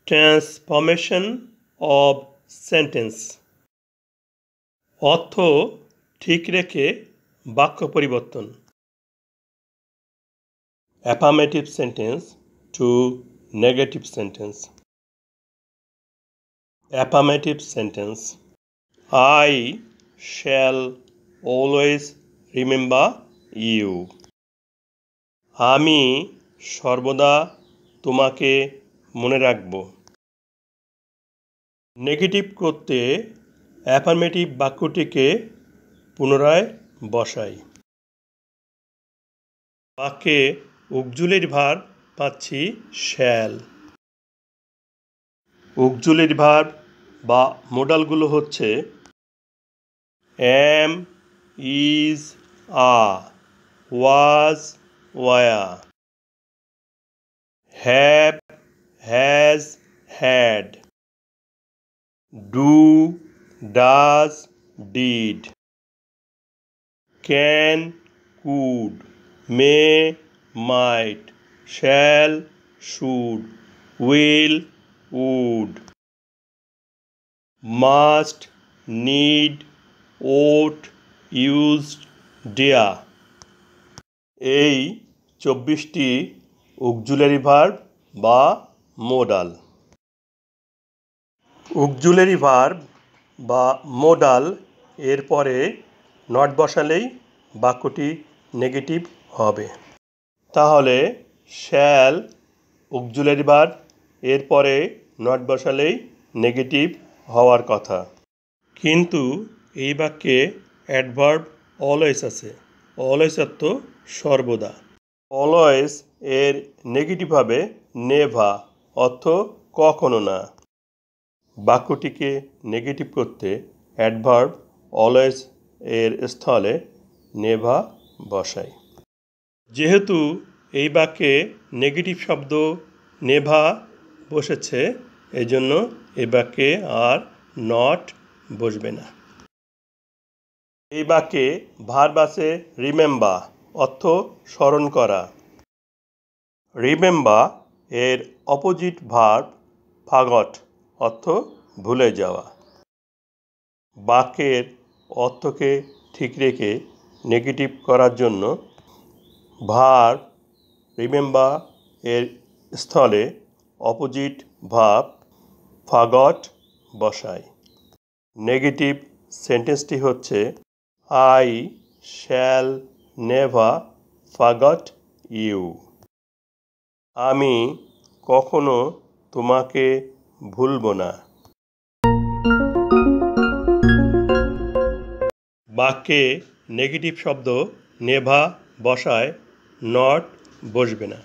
Transformation of sentence. অর্থ ঠিক রেখে বাক্য পরিবর্তন। Affirmative sentence to negative sentence. Affirmative sentence: I shall always remember you. আমি সর্বদা তোমাকে মনে রাখব। নেগেটিভ করতে অ্যাফার্মেটিভ বাক্যটিকে পুনরায় বসাই। বাক্যে অক্সিলারি ভার্ব পাচ্ছি শ্যাল। অক্সিলারি ভার্ব বা মোডালগুলো হচ্ছে am, is, are, was, were, have, has, had, do, does, did, can, could, may, might, shall, should, will, would, must, need, ought, used, dare। এই 24টি auxiliary verb বা modal. Auxiliary verb বা modal এর পরে not বসালেই বাক্যটি negative হবে। তাহলে shall auxiliary verb এর পরে নট বসালেই নেগেটিভ হওয়ার কথা। কিন্তু এই বাক্যে অ্যাডভার্ব অলওয়েজ আছে। অলওয়েজ অর্থ সর্বদা। অলওয়েজ এর নেগেটিভ হবে নেভা, অর্থ কখনো না। বাক্যটিকে নেগেটিভ করতে অ্যাডভার্ব অলওয়েজ এর স্থলে নেভা বসাই। যেহেতু এই বাক্যে নেগেটিভ শব্দ নেভা বসেছে, এই জন্য এই বাক্যে আর নট বসবে না। এই বাক্যে ভার্ব আছে রিমেম্বার, অর্থ স্মরণ করা। রিমেম্বার এর অপোজিট ভার্ব ফরগট, অর্থ ভুলে যাওয়া। বাক্যের অর্থকে ঠিক রেখে নেগেটিভ করার জন্য ভার্ব রিমেম্বার এর স্থলে অপোজিট ভার্ব ফরগট বসাই। নেগেটিভ সেন্টেন্সটি হচ্ছে I shall never forget you. আমি কখনো তোমাকে ভুলব না। বাক্যে নেগেটিভ শব্দ নেভা বসায় নট বসবে না।